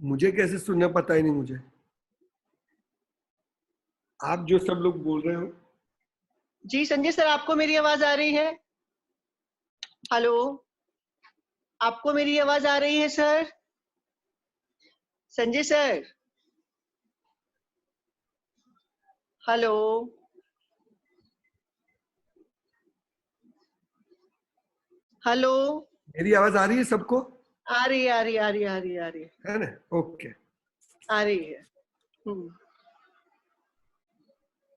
मुझे कैसे सुनना पता ही नहीं मुझे। आप जो सब लोग बोल रहे हो। जी संजय सर, आपको मेरी आवाज आ रही है? हेलो, आपको मेरी आवाज आ रही है sir? Sanjay sir, hello. Hello, मेरी आवाज आ रही है सबको? आ रही है, आ रही है, आ रही है, आ रही है, आ रही है, है ना? ओके। आ रही है।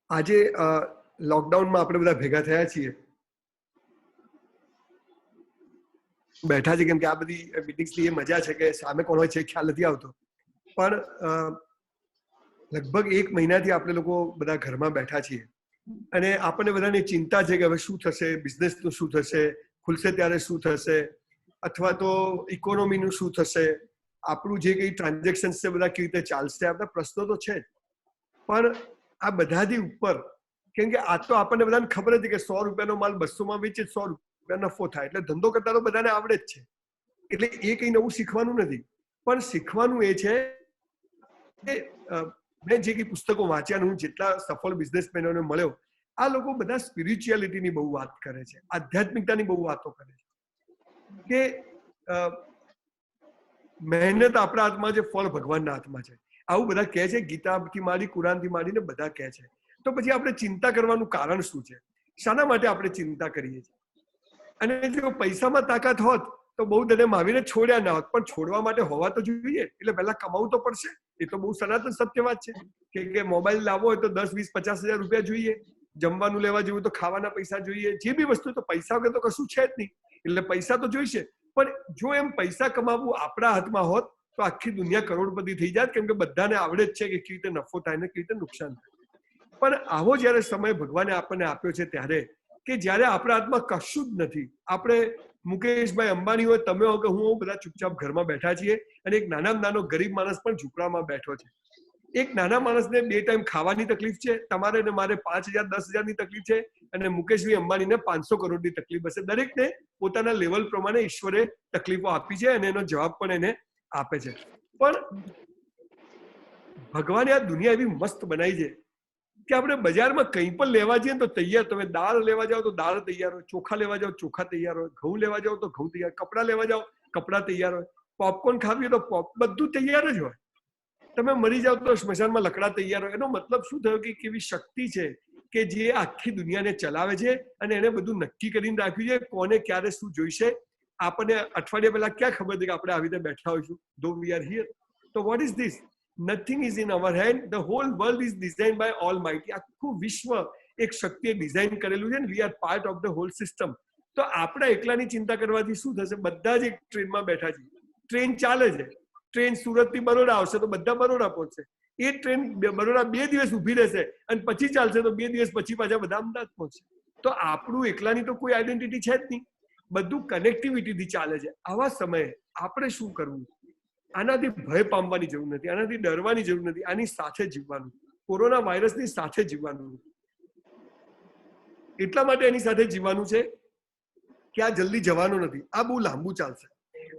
આજે લોકડાઉનમાં આપણે બધા ભેગા થયા છીએ, બેઠા છે, કેમ કે આ બધી મીટિંગ્સની એ મજા છે કે સામે કોણ હોય છે ખ્યાલ નથી આવતો. પણ લગભગ 1 મહિનાથી આપણે લોકો બધા ઘરમાં બેઠા છીએ અને આપણને બધાની ચિંતા છે કે હવે શું થશે, બિઝનેસનું શું થશે, ખુલશે ત્યારે શું થશે, અથવા તો ઇકોનોમીનું શું થશે, આપણું જે કંઈ ટ્રાન્ઝેક્શન છે બધા કેવી રીતે ચાલશે, આ બધા પ્રશ્નો તો છે જ. પણ આ બધાથી ઉપર, કેમ કે આ તો આપણને બધાને ખબર હતી કે 100 રૂપિયાનો માલ 200માં વેચે 100 રૂપિયા નફો થાય, એટલે ધંધો કરતા તો બધાને આવડે જ છે. એટલે એ કંઈ નવું શીખવાનું નથી. પણ શીખવાનું એ છે કે મેં જે કંઈ પુસ્તકો વાંચ્યા, હું જેટલા સફળ બિઝનેસમેનોને મળ્યો, આ લોકો બધા સ્પિરિચ્યુઆલિટીની બહુ વાત કરે છે, આધ્યાત્મિકતાની બહુ વાતો કરે છે કે મહેનત આપણા હાથમાં છે, ફળ ભગવાનના હાથમાં છે. આવું બધા કહે છે, ગીતાથી માંડી કુરાનથી માંડીને બધા કહે છે. તો પછી આપણે ચિંતા કરવાનું કારણ શું છે? શાના માટે આપણે ચિંતા કરીએ છીએ? અને જો પૈસામાં તાકાત હોત તો બહુ દને મહાવીરે છોડ્યા ના હોત, પણ છોડવા માટે હોવા તો જોઈએ, એટલે પહેલા કમાવું તો પડશે. એ તો બહુ સનાતન સત્ય વાત છે કે મોબાઈલ લાવવો હોય તો 10, 20, 50 હજાર રૂપિયા જોઈએ, જમવાનું લેવા જેવું તો ખાવાના પૈસા જોઈએ, જે બી વસ્તુ, તો પૈસા વગર તો કશું છે જ નહીં. એટલે પૈસા તો જોઈશે. પણ જો એમ પૈસા કમાવવું આપણા હાથમાં હોત તો આખી દુનિયા કરોડપતિ થઈ જાય, કેમ કે બધાને આવડે જ છે કે કેવી રીતે નફો થાય ને કેવી રીતે નુકસાન થાય. પણ આવો જયારે સમય ભગવાને આપણને આપ્યો છે ત્યારે, કે જયારે આપણા હાથમાં કશું જ નથી, આપણે મુકેશભાઈ અંબાણી હોય, તમે હો કે હું, બધા ચૂપચાપ ઘરમાં બેઠા છીએ, અને એક નાનામાં નાનો ગરીબ માણસ પણ ઝૂંપડામાં બેઠો છે. એક નાના માણસને 2 ટાઈમ ખાવાની તકલીફ છે, તમારે ને મારે 5,000, 10,000ની તકલીફ છે, અને મુકેશભાઈ અંબાણીને 500 કરોડની તકલીફ હશે. દરેકને પોતાના લેવલ પ્રમાણે ઈશ્વરે તકલીફો આપી છે, અને એનો જવાબ પણ એને આપે છે. પણ ભગવાને આ દુનિયા એવી મસ્ત બનાવી છે કે આપણે બજારમાં કંઈ પણ લેવા જઈએ તો તૈયાર. તમે દાળ લેવા જાઓ તો દાળ તૈયાર હોય, ચોખા લેવા જાઓ ચોખા તૈયાર હોય, ઘઉં લેવા જાઓ તો ઘઉં તૈયાર, કપડાં લેવા જાઓ કપડાં તૈયાર હોય, પોપકોર્ન ખાવી હોય તો બધું તૈયાર જ હોય. તમે મરી જાઓ તો સ્મશાનમાં લકડા તૈયાર હોય. એનો મતલબ શું થયો કે કેવી શક્તિ છે કે જે આખી દુનિયાને ચલાવે છે, અને એને બધું નક્કી કરીને રાખ્યું છે કોને ક્યારે શું જોઈશે. આપણને અઠવાડિયા પહેલા ક્યાં ખબર હતી કે આપણે આવી રીતે બેઠા હોઈશું? Though we are here. તો what is this? Nothing is in our hand. The whole world is design by almighty. આખું વિશ્વ એક શક્તિએ ડિઝાઇન કરેલું છે, ને we are part of the whole system. તો આપણા એકલાની ચિંતા કરવાથી શું થશે? બધા જ એક ટ્રેનમાં બેઠા છે, ટ્રેન ચાલે છે, ટ્રેન સુરત થી બરોડા આવશે તો બધા બરોડા પહોંચશે. એ ટ્રેન બરોડા 2 દિવસ ઊભી રહેશે અને પછી ચાલશે તો 2 દિવસ પછી પાછા બધા અમદાવાદ પહોંચશે. તો આપણું એકલાની તો કોઈ આઈડેન્ટિટી છે જ નહીં, બધું કનેક્ટિવિટીથી ચાલે છે. આવા સમયે આપણે શું કરવું? આનાથી ભય પામવાની જરૂર નથી, આનાથી ડરવાની જરૂર નથી, આની સાથે જીવવાનું, કોરોના વાયરસની સાથે જીવવાનું. એટલા માટે એની સાથે જીવવાનું છે કે આ જલ્દી જવાનું નથી, આ બહુ લાંબુ ચાલશે.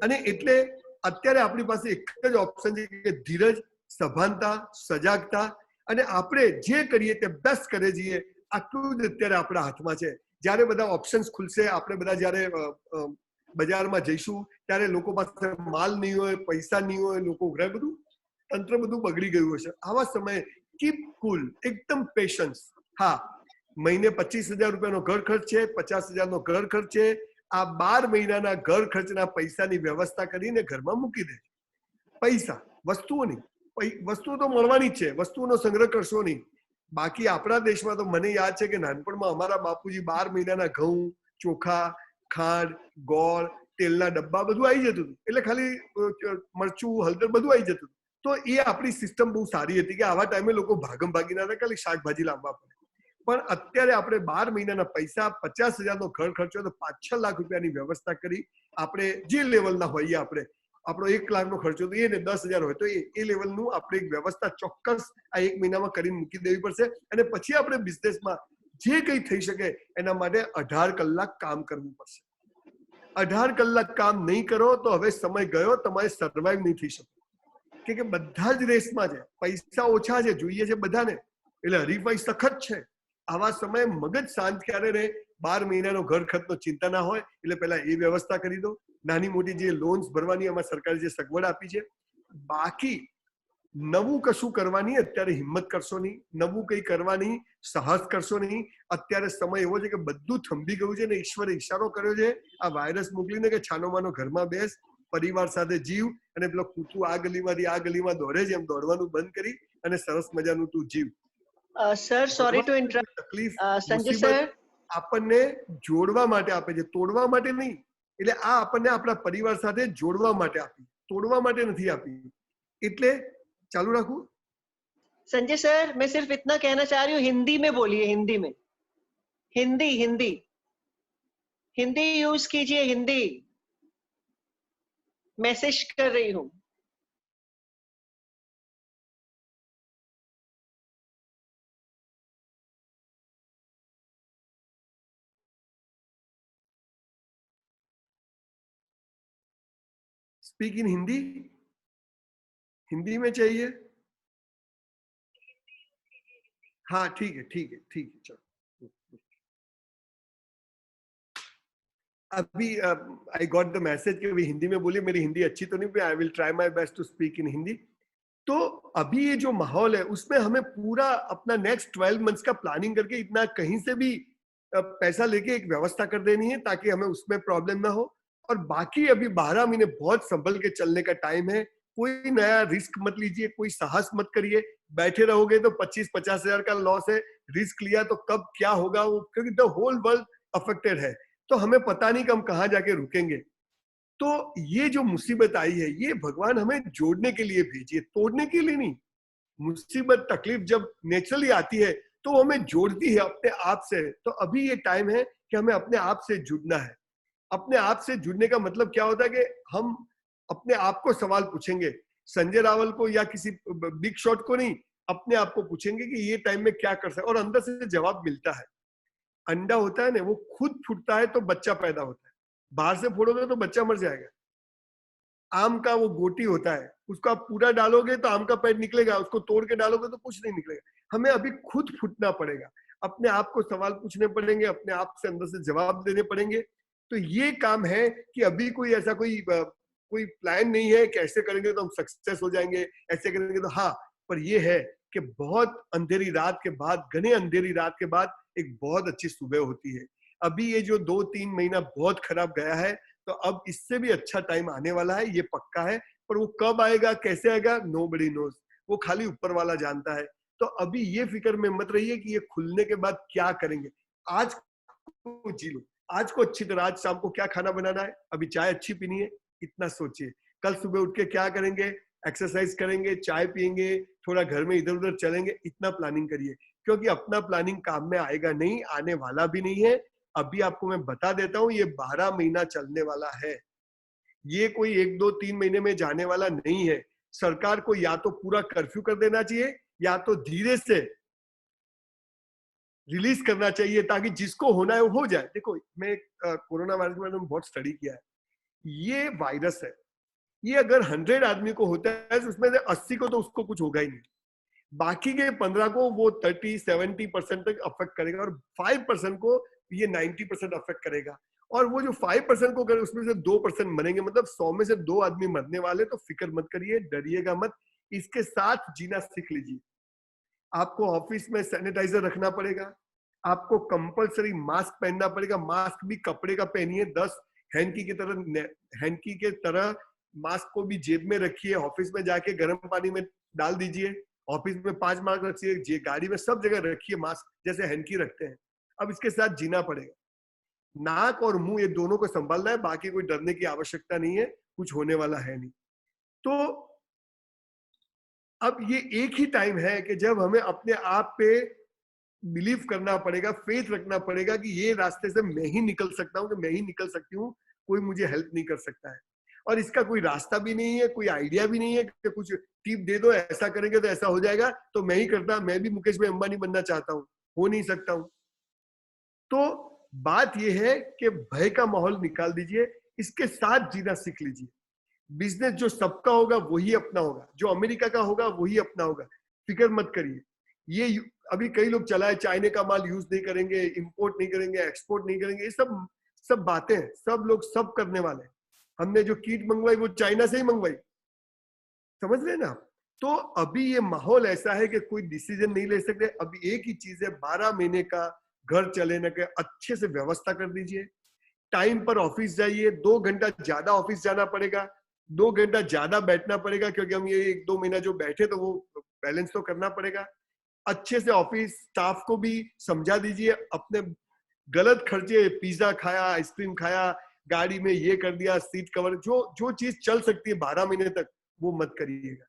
અને એટલે અત્યારે આપણી પાસે એક જ ઓપ્શન છે કે ધીરજ, સભાનતા, સજાગતા, અને આપણે જે કરીએ તે બેસ્ટ કરે જઈએ. આટલું જ અત્યારે આપણા હાથમાં છે. જ્યારે બધા ઓપ્શન્સ ખુલશે, આપણે બધા જ્યારે બજારમાં જઈશું ત્યારે લોકો પાસે માલ નહીં હોય, પૈસા નહીં હોય, લોકો ઉઘરાય, બધું તંત્ર બધું બગડી ગયું હશે. આવા સમયે કીપ કુલ, એકદમ પેશન્સ. હા, મહિને 25,000 રૂપિયાનો ઘર ખર્ચ છે, 50,000નો ઘર ખર્ચ છે, આ 12 મહિનાના ઘર ખર્ચના પૈસાની વ્યવસ્થા કરીને ઘરમાં મૂકી દે. પૈસા, વસ્તુઓ નહીં. વસ્તુઓ તો મળવાની જ છે, વસ્તુઓનો સંગ્રહ કરશો નહીં. બાકી આપણા દેશમાં તો મને યાદ છે કે નાનપણમાં અમારા બાપુજી 12 મહિનાના ઘઉં, ચોખા, ખાંડ, ગોળ, તેલના ડબ્બા બધું આવી જતું હતું. એટલે ખાલી મરચું, હળદર બધું આવી જતું હતું. તો એ આપણી સિસ્ટમ બહુ સારી હતી કે આવા ટાઈમે લોકો ભાગમ ભાગી ના ખાલી શાકભાજી લાવવા પડે. પણ અત્યારે આપણે 12 મહિનાના પૈસા, 50,000નો ઘર ખર્ચો, તો 5-6 લાખ રૂપિયાની વ્યવસ્થા કરી આપણે જે લેવલના હોઈએ, આપણો 1 લાખનો ખર્ચો તો એને 10,000 હોય તો એ લેવલનું આપણે એક વ્યવસ્થા ચોક્કસ આ 1 મહિનામાં કરીને મૂકી દેવી પડશે. અને પછી આપણે બિઝનેસમાં જે કંઈ થઈ શકે એના માટે 18 કલાક કામ કરવું પડશે. 18 કલાક કામ નહીં કરો તો હવે સમય ગયો, તમારે સર્વાઈવ નહીં થઈ શકે. કે બધા જ રેસમાં છે, પૈસા ઓછા છે, જોઈએ છે બધાને, એટલે હરીફાઈ સખત છે. આવા સમયે મગજ શાંત ક્યારે રહે? 12 મહિનાનો ઘર ખર્ચનો ચિંતા ના હોય એટલે પહેલા એ વ્યવસ્થા કરી દો. નાની મોટી જે લોન્સ ભરવાની એમાં સરકારે જે સગવડ આપી છે. બાકી નવું કશું કરવાની અત્યારે હિંમત કરશો નહીં, નવું કંઈ કરવાની સાહસ કરશો નહીં. અત્યારે સમય એવો છે કે બધું થંભી ગયું છે ને ઈશ્વરે ઈશારો કર્યો છે આ વાયરસ મોકલીને કે છાનો માનો ઘરમાં બેસ, પરિવાર સાથે જીવ, અને પેલો કૂતરું આ ગલીમાંથી આ ગલીમાં દોડે છે એમ દોડવાનું બંધ કરી અને સરસ મજાનું તું જીવ. Sir, sorry to interrupt. તકલીફ, સંજય સર, આપણને જોડવા માટે આપે છે, તોડવા માટે નહીં. એટલે આ આપણને આપણા પરિવાર સાથે જોડવા માટે આપી, તોડવા માટે નથી આપી. એટલે चालू रखूं? संजय सर, मैं सिर्फ इतना कहना चाह रही हूँ, हिंदी में बोलिए, हिंदी में, हिंदी हिंदी हिंदी यूज कीजिए, हिंदी. मैसेज कर रही हूँ. स्पीक इन हिंदी, हिंदी में चाहिए? हाँ ठीक है ठीक है ठीक है, चलो. अभी आई गॉट द मैसेज कि भाई हिंदी में बोलिए. मेरी हिंदी अच्छी तो नहीं, I will try my best to speak in Hindi. तो अभी ये जो माहौल है उसमें हमें पूरा अपना नेक्स्ट 12 मंथ्स का प्लानिंग करके इतना कहीं से भी पैसा लेके एक व्यवस्था कर देनी है ताकि हमें उसमें प्रॉब्लम ना हो. और बाकी अभी 12 महीने बहुत संभल के चलने का टाइम है. कोई नया रिस्क मत लीजिए, कोई साहस मत करिए. बैठे रहोगे तो 25-50 हजार का लॉस है. रिस्क लिया तो कब क्या होगा वो, क्योंकि द होल वर्ल्ड अफेक्टेड है. तो हमें पता नहीं कि हम कहाँ जाके रुकेंगे. तो ये जो मुसीबत आई है ये भगवान हमें जोड़ने के लिए भेजी है, तोड़ने के लिए नहीं. मुसीबत तकलीफ जब नेचुरली आती है तो हमें जोड़ती है अपने आप से. तो अभी ये टाइम है कि हमें अपने आप से जुड़ना है. अपने आप से जुड़ने का मतलब क्या होता है कि हम अपने आप को सवाल पूछेंगे. संजय रावल को या किसी बिग शॉट को नहीं, अपने आप को पूछेंगे कि ये टाइम में क्या कर सकते, और अंदर से जवाब मिलता है. अंडा होता है ना, वो खुद फूटता है तो बच्चा पैदा होता है. बाहर से फोड़ोगे तो बच्चा मर जाएगा. आम का वो गोटी होता है, उसको आप पूरा डालोगे तो आम का पेड़ निकलेगा, उसको तोड़ के डालोगे तो कुछ नहीं निकलेगा. हमें अभी खुद फूटना पड़ेगा, अपने आप को सवाल पूछने पड़ेंगे, अपने आप से अंदर से जवाब देने पड़ेंगे. तो ये काम है कि अभी कोई ऐसा कोई प्लान नहीं है कि ऐसे करेंगे तो हम सक्सेस हो जाएंगे, ऐसे करेंगे तो. हाँ, पर ये है कि बहुत अंधेरी रात के बाद, घने अंधेरी रात के बाद एक बहुत अच्छी सुबह होती है. अभी ये जो 2-3 महीना बहुत खराब गया है, तो अब इससे भी अच्छा टाइम आने वाला है, ये पक्का है. पर वो कब आएगा, कैसे आएगा, नोबडी नोज. वो खाली ऊपर वाला जानता है. तो अभी ये फिक्र में मत रहिए कि ये खुलने के बाद क्या करेंगे. आज को जी लो, आज को अच्छी तरह. आज शाम को क्या खाना बनाना है, अभी चाय अच्छी पीनी है, इतना सोचिए. कल सुबह उठ के क्या करेंगे, एक्सरसाइज करेंगे, चाय पियेंगे, थोड़ा घर में इधर उधर चलेंगे, इतना प्लानिंग करिए. क्योंकि अपना प्लानिंग काम में आएगा नहीं, आने वाला भी नहीं है. अभी आपको मैं बता देता हूं, ये 12 महीना चलने वाला है. ये कोई 1-2-3 महीने में जाने वाला नहीं है. सरकार को या तो पूरा कर्फ्यू कर देना चाहिए या तो धीरे से रिलीज करना चाहिए ताकि जिसको होना है वो हो जाए. देखो, मैं कोरोना वायरस के बारे में बहुत स्टडी किया है. ये वायरस है, ये अगर 100 आदमी को होता है तो उसमें से 80 को तो उसको कुछ होगा ही नहीं. बाकी के 15 को वो 30-70% तक अफेक्ट करेगा और 5% को ये 90% अफेक्ट करेगा. और वो जो 5% को करे उसमें से 2% मरेंगे. मतलब 100 में से 2 आदमी मरने वाले. तो फिक्र मत करिए, डरिएगा मत, इसके साथ जीना सीख लीजिए. आपको ऑफिस में सैनिटाइजर रखना पड़ेगा, आपको कंपलसरी मास्क पहनना पड़ेगा. मास्क भी कपड़े का पहनिए, 10 हैंकी के तरह मास्क को भी जेब में रखिए. ऑफिस में जाके गर्म पानी में डाल दीजिए. ऑफिस में 5 मास्क रखिए, गाड़ी में सब जगह रखिए मास्क, जैसे हैंकी रखते हैं. अब इसके साथ जीना पड़ेगा. नाक और मुंह ये दोनों को संभालना है. बाकी कोई डरने की आवश्यकता नहीं है, कुछ होने वाला है नहीं. तो अब ये एक ही टाइम है कि जब हमें अपने आप पे बिलीव करना पड़ेगा, फेथ रखना पड़ेगा कि ये रास्ते से मैं ही निकल सकता हूँ, कि मैं ही निकल सकती हूँ, कोई मुझे हेल्प नहीं कर सकता है. और इसका कोई रास्ता भी नहीं है, कोई आइडिया भी नहीं है कि कुछ टिप दे दो, ऐसा करेंगे तो ऐसा हो जाएगा तो मैं ही करता. मैं भी मुकेश भाई अंबानी बनना चाहता हूँ, हो नहीं सकता हूँ. तो बात यह है कि भय का माहौल निकाल दीजिए, इसके साथ जीना सीख लीजिए. बिजनेस जो सबका होगा वही अपना होगा, जो अमेरिका का होगा वही अपना होगा, फिक्र मत करिए। ये अभी कई लोग चला है चाइना का माल यूज नहीं करेंगे, इंपोर्ट नहीं करेंगे, एक्सपोर्ट नहीं करेंगे, ये सब सब बातें हैं, सब लोग सब करने वाले हैं। हमने जो किट मंगवाई वो चाइना से ही मंगवाई, समझ रहे हैं ना आप? तो अभी ये माहौल ऐसा है कि कोई डिसीजन नहीं ले सकते। अभी एक ही चीज है, 12 महीने का घर चलेने के अच्छे से व्यवस्था कर दीजिए। टाइम पर ऑफिस जाइए, 2 घंटा ज्यादा ऑफिस जाना पड़ेगा, 2 घंटा ज्यादा बैठना पड़ेगा, क्योंकि हम ये 1-2 महीना जो बैठे तो वो बैलेंस तो करना पड़ेगा। अच्छे से ऑफिस स्टाफ को भी समझा दीजिए, अपने गलत खर्चे, पिज्जा खाया, आइसक्रीम खाया, गाड़ी में ये कर दिया, सीट कवर, जो जो चीज चल सकती है 12 महीने तक वो मत करिएगा,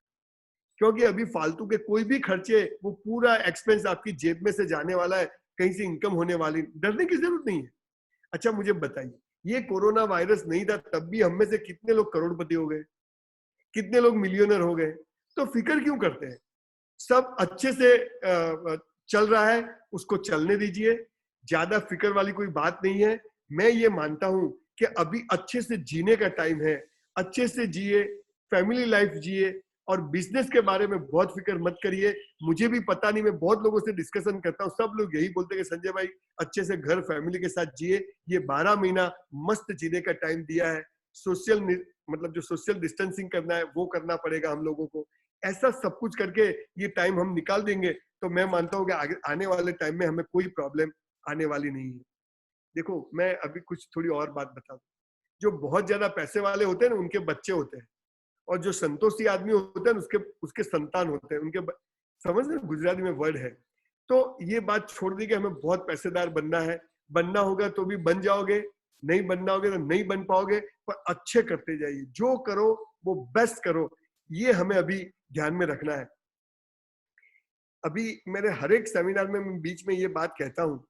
क्योंकि अभी फालतू के कोई भी खर्चे, वो पूरा एक्सपेंस आपकी जेब में से जाने वाला है, कहीं से इनकम होने वाली, डरने की जरूरत नहीं है। अच्छा मुझे बताइए, ये कोरोना वायरस नहीं था तब भी हम में से कितने लोग करोड़पति हो गए, कितने लोग मिलियनर हो गए? तो फिक्र क्यों करते हैं? सब अच्छे से चल रहा है, उसको चलने दीजिए, ज्यादा फिक्र वाली कोई बात नहीं है। मैं ये मानता हूं कि अभी अच्छे से जीने का टाइम है, अच्छे से जिए, फैमिली लाइफ जिए, और बिजनेस के बारे में बहुत फिक्र मत करिए। मुझे भी पता नहीं, मैं बहुत लोगों से डिस्कशन करता हूँ, सब लोग यही बोलते हैं कि संजय भाई अच्छे से घर फैमिली के साथ जिए, ये 12 महीना मस्त जीने का टाइम दिया है। सोशल मतलब जो सोशल डिस्टेंसिंग करना है वो करना पड़ेगा हम लोगों को। ऐसा सब कुछ करके ये टाइम हम निकाल देंगे तो मैं मानता हूँ कि आगे आने वाले टाइम में हमें कोई प्रॉब्लम आने वाली नहीं है। देखो मैं अभी कुछ थोड़ी और बात बता दूं। जो बहुत ज्यादा पैसे वाले होते हैं ना, उनके बच्चे होते हैं, और जो संतोषी आदमी होते हैं उसके उसके संतान होते हैं, समझ रहे हो? गुजराती में वर्ड है। तो ये बात छोड़ दी कि हमें बहुत पैसेदार बनना है, बनना होगा तो भी बन जाओगे, नहीं बनना होगे तो नहीं बन पाओगे, पर अच्छे करते जाइए, जो करो वो बेस्ट करो, ये हमें अभी ध्यान में रखना है। अभी मेरे हर एक सेमिनार में मैं बीच में ये बात कहता हूँ।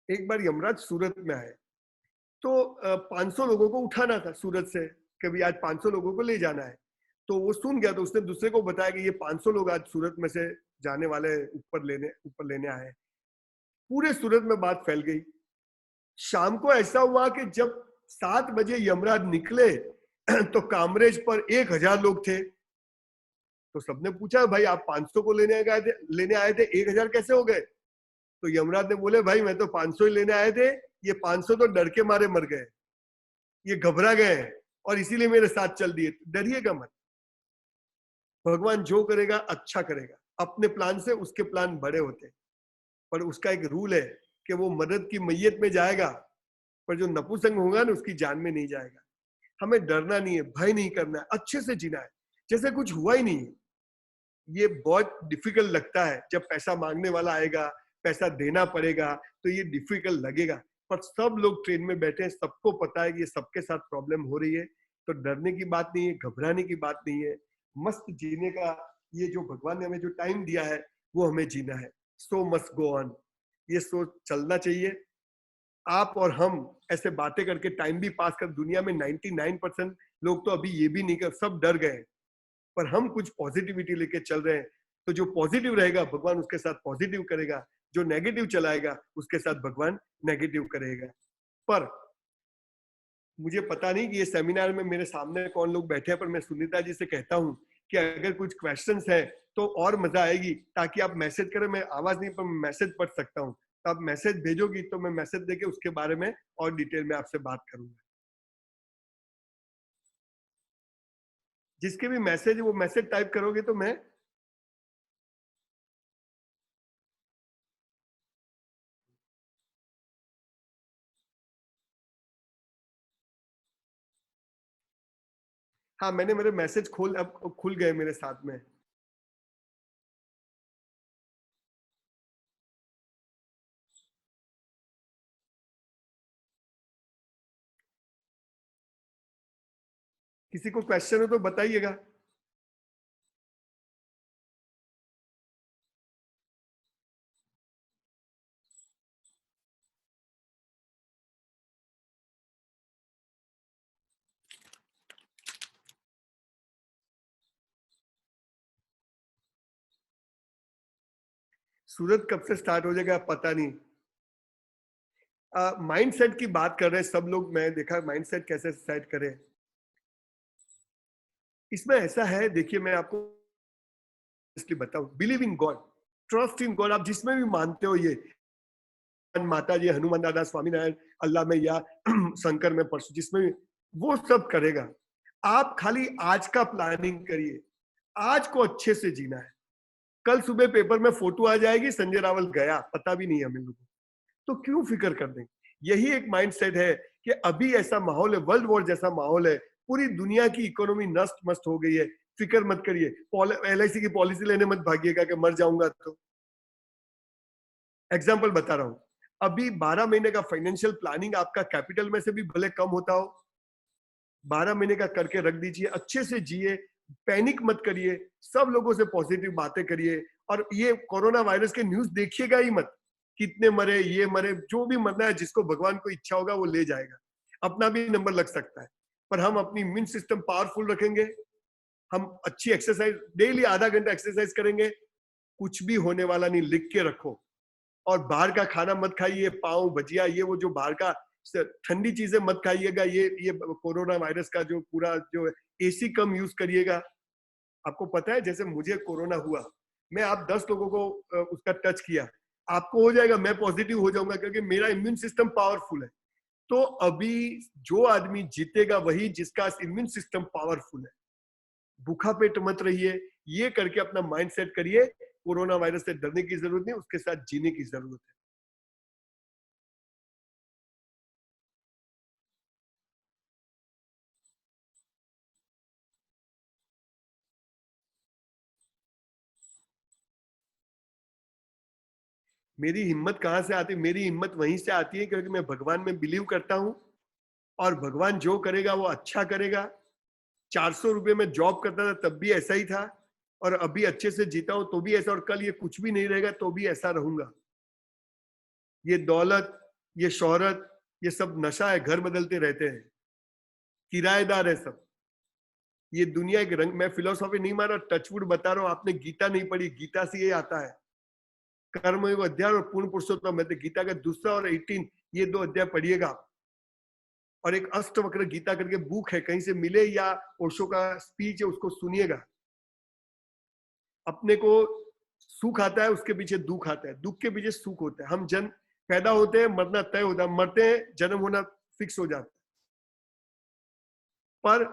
एक बार यमराज सूरत में आए, तो 500 लोगों को उठाना था सूरत से, कभी आज 500 लोगों को ले जाना है। तो वो सुन गया, तो उसने दूसरे को बताया कि ये 500 लोग आज सूरत में से जाने वाले, ऊपर लेने आए। पूरे सूरत में बात फैल गई। शाम को ऐसा हुआ कि जब 7 बजे यमराज निकले तो कामरेज पर 1000 लोग थे। तो सबने पूछा भाई आप 500 को लेने आए थे 1000 कैसे हो गए? तो यमराज ने बोले भाई मैं तो 500 ही लेने आए थे, ये 500 तो डर के मारे मर गए, ये घबरा गए हैं और इसीलिए मेरे साथ चल दिए। डरिएगा मत, भगवान जो करेगा अच्छा करेगा, अपने प्लान से उसके प्लान बड़े होते हैं। पर उसका एक रूल है कि वो मदद की मैयत में जाएगा, पर जो नपुंसक होगा ना उसकी जान में नहीं जाएगा। हमें डरना नहीं है, भय नहीं करना है, अच्छे से जीना है जैसे कुछ हुआ ही नहीं है। ये बहुत डिफिकल्ट लगता है जब पैसा मांगने वाला आएगा, पैसा देना पड़ेगा, तो ये डिफिकल्ट लगेगा। पर सब लोग ट्रेन में बैठे हैं, सबको पता है कि ये सबके साथ प्रॉब्लम हो रही है, तो डरने की बात नहीं है, घबराने की बात नहीं है। मस्त जीने का ये जो भगवान ने हमें जो टाइम दिया है वो हमें जीना है। सो मस्ट गो ऑन, ये सोच चलना चाहिए। आप और हम ऐसे बातें करके टाइम भी पास कर, दुनिया में 99% लोग तो अभी ये भी नहीं कर, सब डर गए, पर हम कुछ पॉजिटिविटी लेके चल रहे हैं। तो जो पॉजिटिव रहेगा भगवान उसके साथ पॉजिटिव करेगा, जो नेगेटिव चलाएगा उसके साथ भगवान नेगेटिव करेगा। पर मुझे पता नहीं कि ये सेमिनार में मेरे सामने कौन लोग बैठे हैं, पर मैं सुनीता जी से कहता हूँ कि अगर कुछ क्वेश्चंस है तो और मजा आएगी, ताकि आप मैसेज करें। मैं आवाज नहीं पर मैसेज पढ़ सकता हूँ, तो आप मैसेज भेजोगी तो मैं मैसेज देके उसके बारे में और डिटेल में आपसे बात करूंगा। जिसके भी मैसेज वो मैसेज टाइप करोगे तो मैं हाँ, मैंने मेरे मैसेज अब खुल गए मेरे साथ में। किसी को क्वेश्चन हो तो बताइएगा। सूरत कब से स्टार्ट हो जाएगा पता नहीं। माइंड सेट की बात कर रहे हैं सब लोग, मैं देखा माइंड सेट कैसे सेट करें। इसमें ऐसा है, देखिए मैं आपको इसलिए बताऊं, believe in God, trust in God. आप जिसमें भी मानते हो, ये माता जी, हनुमान दादा, स्वामीनारायण, अल्लाह में या शंकर में, परसों जिसमें भी, वो सब करेगा। आप खाली आज का प्लानिंग करिए, आज को अच्छे से जीना है। कल सुबह पेपर में फोटो आ जाएगी, संजय रावल गया, पता भी नहीं है हमें लोगों को, तो क्यों फिक्र कर देंगे। यही एक माइंडसेट है कि अभी ऐसा माहौल है, वर्ल्ड वॉर जैसा माहौल है, पूरी दुनिया की इकोनॉमी नष्ट मस्त हो गई है। फिक्र मत करिए, LIC की पॉलिसी लेने मत भागिएगा कि मर जाऊंगा। तो एग्जाम्पल बता रहा हूं, अभी 12 महीने का फाइनेंशियल प्लानिंग आपका कैपिटल में से भी भले कम होता हो, 12 महीने का करके रख दीजिए, अच्छे से जिए, पैनिक मत करिए, सब लोगों से पॉजिटिव बातें करिए। और ये कोरोना वायरस के न्यूज देखिएगा ही मत, कितने मरे, ये मरे, जो भी मरना है, जिसको भगवान को इच्छा होगा वो ले जाएगा, अपना भी नंबर लग सकता है। पर हम अपनी इम्यून सिस्टम पावरफुल रखेंगे, हम अच्छी एक्सरसाइज, डेली आधा घंटा एक्सरसाइज करेंगे, कुछ भी होने वाला नहीं, लिख के रखो। और बाहर का खाना मत खाइए, पाव भजिया, ये वो जो बाहर का ठंडी चीजें मत खाइएगा। ये कोरोना वायरस का जो पूरा जो AC कम यूज करिएगा। आपको पता है, जैसे मुझे कोरोना हुआ, मैं आप 10 लोगों को उसका टच किया, आपको हो जाएगा, मैं पॉजिटिव हो जाऊंगा, क्योंकि मेरा इम्यून सिस्टम पावरफुल है। तो अभी जो आदमी जीतेगा वही जिसका इम्यून सिस्टम पावरफुल है। भूखा पेट मत रहिए, ये करके अपना माइंड सेट करिए। कोरोना वायरस से डरने की जरूरत नहीं, उसके साथ जीने की जरूरत है। मेरी हिम्मत कहाँ से आती है? मेरी हिम्मत वहीं से आती है क्योंकि मैं भगवान में बिलीव करता हूँ, और भगवान जो करेगा वो अच्छा करेगा। 400 रुपये में जॉब करता था तब भी ऐसा ही था, और अभी अच्छे से जीता हूं तो भी ऐसा, और कल ये कुछ भी नहीं रहेगा तो भी ऐसा रहूंगा। ये दौलत, ये शोहरत, ये सब नशा है, घर बदलते रहते हैं, किराएदार है सब। ये दुनिया एक रंग, मैं फिलोसॉफी नहीं मार रहा, टचवुड बता रहा हूँ। आपने गीता नहीं पढ़ी, गीता से ये आता है, कर्मयोग अध्याय और पूर्ण पुरुषोत्तम है, गीता का दूसरा और 18, ये 2 अध्याय पढ़िएगा। और एक अष्टवक्र गीता करके बुक है, कहीं से मिले या ओशो का स्पीच है, उसको सुनिएगा। अपने को सुख आता है, उसके पीछे दुख आता है, दुख के पीछे सुख होता है। हम जन पैदा होते हैं, मरना तय होता है, मरते हैं, जन्म होना फिक्स हो जाता है। पर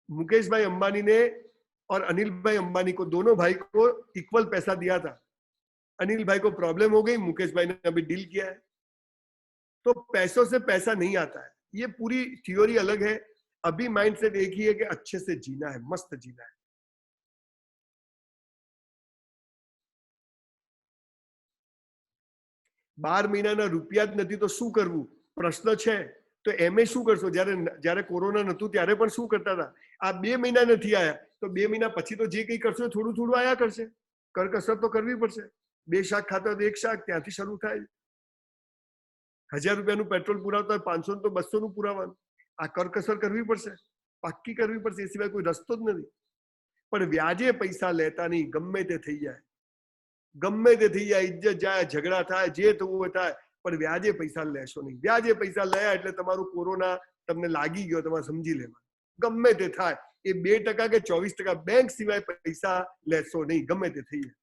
मुकेश भाई अंबानी ने और अनिल भाई अंबानी को, दोनों भाई को इक्वल पैसा दिया था। अनिल भाई को प्रॉब्लम हो गई, मुकेश भाई ने अभी डील किया है। तो पैसों से पैसा नहीं आता है, ये पूरी थ्योरी अलग है। अभी माइंडसेट एक ही है कि अच्छे से जीना है, मस्त जीना है। 12 મહિનાના રૂપિયા જ નથી તો શું કરવું, પ્રશ્ન છે। તો એમે શું કરશો? જ્યારે કોરોના નતું ત્યારે પણ શું કરતા હતા? આ 2 મહિના નથી આયા, તો 2 મહિના પછી તો જે કંઈ કરશો થોડું થોડું આયા કરશે। કરકસર તો કરવી પડશે। 2 શાક ખાતા તો 1 શાક ત્યાંથી શરૂ થાય। 1000 રૂપિયાનું પેટ્રોલ પુરાવતા હોય, 500 તો 200 નું પુરાવાનું। આ કરકસર કરવી પડશે, પાક્કી કરવી પડશે, એ સિવાય કોઈ રસ્તો જ નથી। પણ વ્યાજે પૈસા લેતા નહીં, ગમે તે થઈ જાય, ગમે તે થઈ જાય, ઇજ્જત જાય, ઝઘડા થાય, જે થવું હોય થાય, પણ વ્યાજે પૈસા લેશો નહીં। વ્યાજે પૈસા લયા એટલે તમારું કોરોના તમને લાગી ગયો, તમારે સમજી લેવાનું। ગમે તે થાય, એ 2% કે 24% બેંક સિવાય પૈસા લેશો નહીં, ગમે તે થઈ જાય।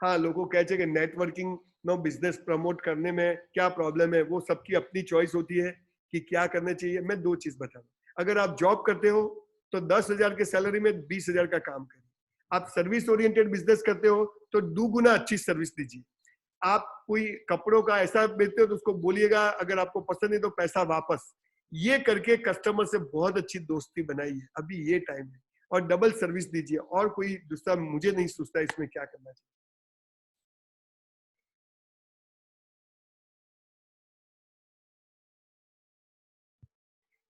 हाँ, लोगों कहे છે કે नेटवर्किंग नो बिजनेस प्रमोट करने में क्या प्रॉब्लम है, वो सबकी अपनी चॉइस होती है कि क्या करना चाहिए। मैं 2 चीज बता रहा हूँ। अगर आप जॉब करते हो तो 10,000 के सैलरी में 20,000 का काम करिए। आप सर्विस ओरिएंटेड बिजनेस करते हो तो 2 गुना अच्छी सर्विस दीजिए। आप कोई कपड़ों का ऐसा बेचते हो तो उसको बोलिएगा अगर आपको पसंद नहीं तो पैसा वापस। ये करके कस्टमर से बहुत अच्छी दोस्ती बनाइए, अभी ये टाइम है। और डबल सर्विस दीजिए, और कोई दूसरा मुझे नहीं सोचता इसमें क्या करना चाहिए।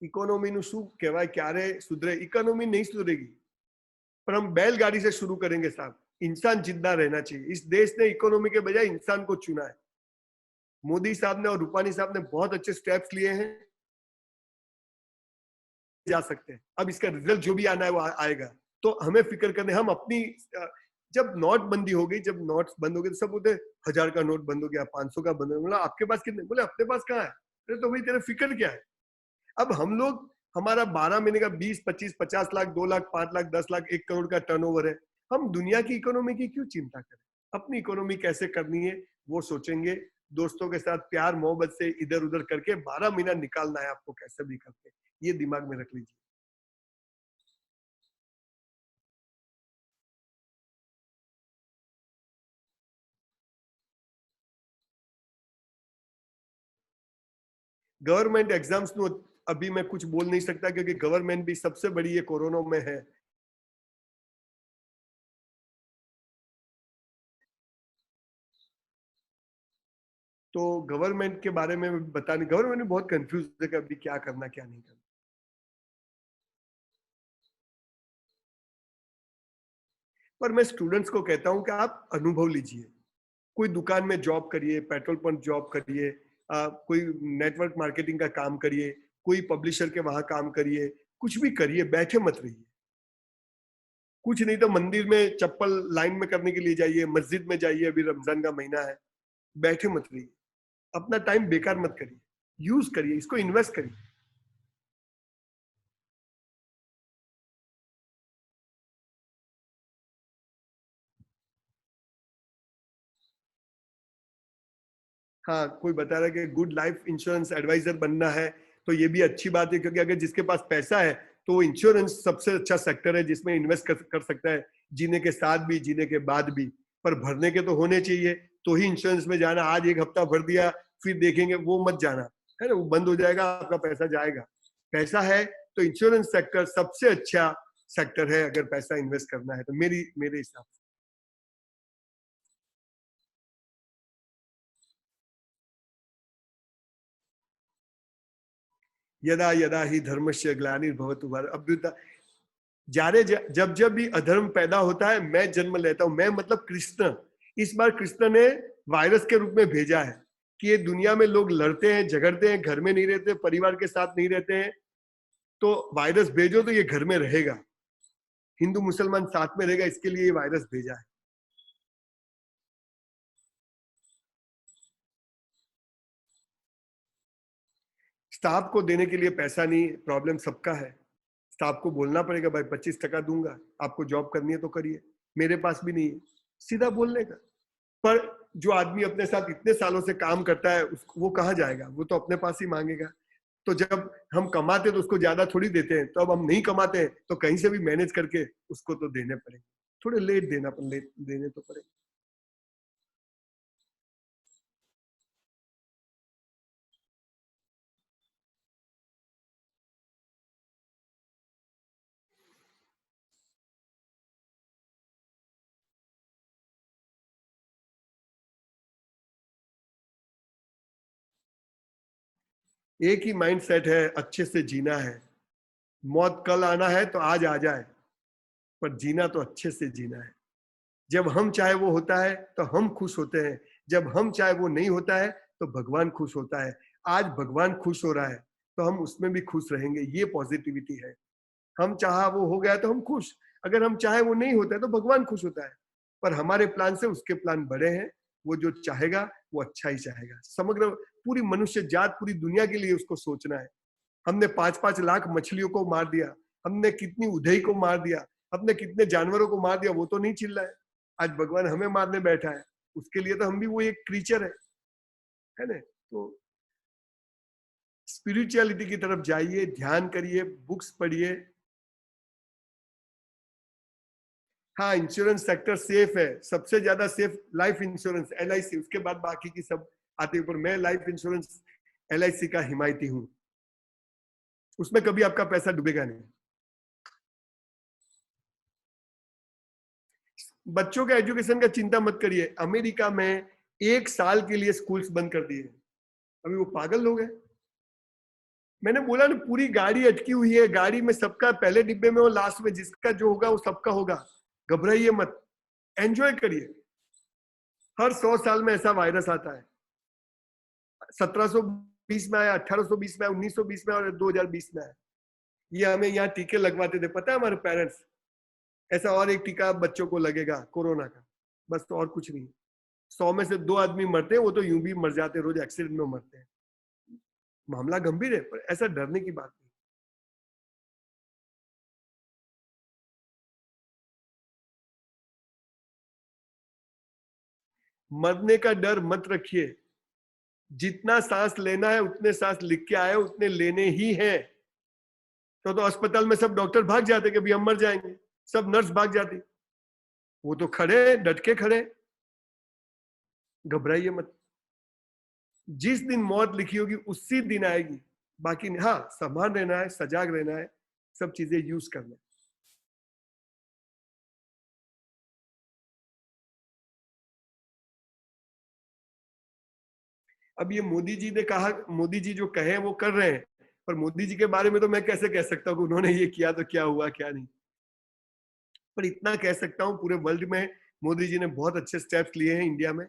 इकोनॉमी શું કહેવાય, ક્યારે સુધરે? इकोनॉमी नहीं सुधरेगी, पर हम बैलगाड़ी से शुरू करेंगे साहब। इंसान जिंदा रहना चाहिए। इस देश ने इकोनॉमी के बजाय इंसान को चुना है। मोदी साहब ने और रूपानी साहब ने बहुत अच्छे स्टेप्स लिए हैं, जा सकते हैं। अब इसका रिजल्ट जो भी आना है वो आएगा। तो हमें फिक्र करने, हम अपनी जब नोटबंदी हो गई, जब नोट्स बंद हो गए तो सब बोलते 1000 का नोट बंद हो गया, 500 का बंद हो गया। बोला आपके पास कितने? बोले अपने पास कहाँ है? अरे तो भाई तेरा फिक्र क्या है? अब हम लोग, हमारा 12 महीने का 20, 25, 50 लाख, 2 लाख, 5 लाख, 10 लाख, 1 करोड़ का टर्नओवर है। हम दुनिया की इकोनॉमी की क्यों चिंता करें? अपनी इकोनॉमी कैसे करनी है वो सोचेंगे। दोस्तों के साथ प्यार मोहब्बत से इधर उधर करके 12 महीना निकालना है आपको, कैसे भी करके। ये दिमाग में रख लीजिए। गवर्नमेंट एग्जाम्स नो अभी मैं कुछ बोल नहीं सकता, क्योंकि गवर्नमेंट भी सबसे बड़ी ये कोरोना में है। तो गवर्नमेंट के बारे में बताने, गवर्नमेंट भी बहुत कंफ्यूज है कि अभी क्या करना क्या नहीं करना। पर मैं स्टूडेंट्स को कहता हूं कि आप अनुभव लीजिए। कोई दुकान में जॉब करिए, पेट्रोल पंप जॉब करिए, कोई नेटवर्क मार्केटिंग का काम करिए, कोई पब्लिशर के वहां काम करिए, कुछ भी करिए, बैठे मत रहिए। कुछ नहीं तो मंदिर में चप्पल लाइन में करने के लिए जाइए, मस्जिद में जाइए, अभी रमजान का महीना है। बैठे मत रहिए, अपना टाइम बेकार मत करिए, यूज करिए, इसको इन्वेस्ट करिए। हाँ, कोई बता रहा है कि गुड लाइफ इंश्योरेंस एडवाइजर बनना है, तो ये भी अच्छी बात है, क्योंकि अगर जिसके पास पैसा है तो वो इंश्योरेंस सबसे अच्छा सेक्टर है जिसमें इन्वेस्ट कर सकता है, जीने के साथ भी जीने के बाद भी। पर भरने के तो होने चाहिए, तो ही इंश्योरेंस में जाना। आज एक हफ्ता भर दिया फिर देखेंगे, वो मत जाना, है ना, वो बंद हो जाएगा, आपका पैसा जाएगा। पैसा है तो इंश्योरेंस सेक्टर सबसे अच्छा सेक्टर है अगर पैसा इन्वेस्ट करना है तो, मेरे हिसाब से। यदा यदा ही धर्मस्य ग्लानिर्भवतु भारत अभ्युता। जब जब भी अधर्म पैदा होता है मैं जन्म लेता हूं। मैं मतलब कृष्ण। इस बार कृष्ण ने वायरस के रूप में भेजा है कि ये दुनिया में लोग लड़ते हैं, झगड़ते हैं, घर में नहीं रहते, परिवार के साथ नहीं रहते हैं, तो वायरस भेजो तो ये घर में रहेगा, हिंदू मुसलमान साथ में रहेगा, इसके लिए ये वायरस भेजा है। स्टाफ को देने के लिए पैसा नहीं, प्रॉब्लम सबका है। स्टाफ को बोलना पड़ेगा भाई 25% दूंगा, आपको जॉब करनी है तो करिए, मेरे पास भी नहीं है, सीधा बोलने का। पर जो आदमी अपने साथ इतने सालों से काम करता है वो कहाँ जाएगा, वो तो अपने पास ही मांगेगा। तो जब हम कमाते तो उसको ज्यादा थोड़ी देते हैं, तो अब हम नहीं कमाते हैं तो कहीं से भी मैनेज करके उसको तो देने पड़ेंगे। थोड़े लेट देना पर लेट देने तो पड़ेगा। एक ही माइंड सेट है, अच्छे से जीना है। मौत कल आना है तो आज आ जाए, पर जीना तो अच्छे से जीना है। जब हम चाहे वो होता है तो हम खुश होते हैं, जब हम चाहे वो नहीं होता है तो भगवान खुश होता है। आज भगवान खुश हो रहा है तो हम उसमें भी खुश रहेंगे, ये पॉजिटिविटी है। हम चाहा वो हो गया तो हम खुश, अगर हम चाहे वो नहीं होता है तो भगवान खुश होता है। पर हमारे प्लान से उसके प्लान बड़े हैं, वो जो चाहेगा वो अच्छा ही चाहेगा। समग्र पूरी मनुष्य जात, पूरी दुनिया के लिए उसको सोचना है। हमने 5-5 लाख मछलियों को मार दिया, हमने कितनी उधई को मार दिया, हमने कितने जानवरों को मार दिया, वो तो नहीं चिल्ला है। आज भगवान हमें मारने बैठा है, उसके लिए तो हम भी वो एक क्रीचर है ना। तो स्पिरिचुअलिटी की तरफ जाइए, ध्यान करिए, बुक्स पढ़िए। हाँ, इंश्योरेंस सेक्टर सेफ है, सबसे ज्यादा सेफ लाइफ इंश्योरेंस LIC, उसके बाद बाकी की सब आते हैं। पर मैं लाइफ इंश्योरेंस LIC का हिमायती हूँ, उसमें कभी आपका पैसा डूबेगा नहीं। बच्चों के एजुकेशन का चिंता मत करिए। अमेरिका में 1 साल के लिए स्कूल्स बंद कर दिए, अभी वो पागल लोग हैं। मैंने बोला ना, पूरी गाड़ी अटकी हुई है, गाड़ी में सबका पहले डिब्बे में और लास्ट में, जिसका जो होगा वो सबका होगा। घबराइए मत, एंजॉय करिए। हर 100 साल में ऐसा वायरस आता है। 1720 में आया, 1820 में आया, 1920 में और 2020 में आया। ये हमें यहाँ टीके लगवाते थे, पता है हमारे पेरेंट्स। ऐसा और एक टीका बच्चों को लगेगा कोरोना का, बस, तो और कुछ नहीं। 100 में से 2 आदमी मरते हैं, वो तो यूं भी मर जाते हैं, रोज एक्सीडेंट में मरते हैं। मामला गंभीर है, पर ऐसा डरने की बात नहीं। मरने का डर मत रखिए। जितना सांस लेना है उतने सांस लिख के आए, उतने लेने ही हैं। तो अस्पताल में सब डॉक्टर भाग जाते कि अभी हम मर जाएंगे, सब नर्स भाग जाती। वो तो खड़े, डट के खड़े। घबराइए मत। जिस दिन मौत लिखी होगी उसी दिन आएगी। बाकी हाँ, सावधान रहना है, सजाग रहना है, सब चीजें यूज करना है। अब ये मोदी जी ने कहा, मोदी जी जो कहे वो कर रहे हैं, पर मोदी जी के बारे में तो मैं कैसे कह सकता हूँ कि उन्होंने ये किया तो क्या हुआ क्या नहीं। पर इतना कह सकता हूँ, पूरे वर्ल्ड में मोदी जी ने बहुत अच्छे स्टेप्स लिए हैं इंडिया में।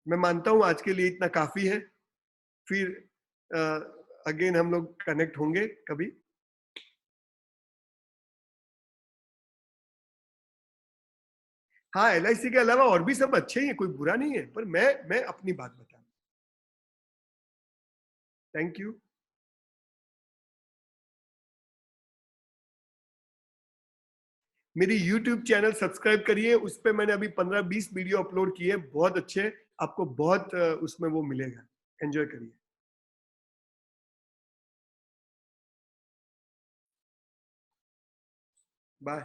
मैं मानता हूँ आज के लिए इतना काफी है। फिर अगेन हम लोग कनेक्ट होंगे कभी। हाँ, LIC के अलावा और भी सब अच्छे ही हैं, कोई बुरा नहीं है, पर मैं अपनी बात बता। Thank you. मेरी YouTube चैनल सब्सक्राइब करिए, उस पे मैंने अभी 15-20 वीडियो अपलोड किए, बहुत अच्छे। आपको बहुत उसमें वो मिलेगा, एंजॉय करिए। बाय।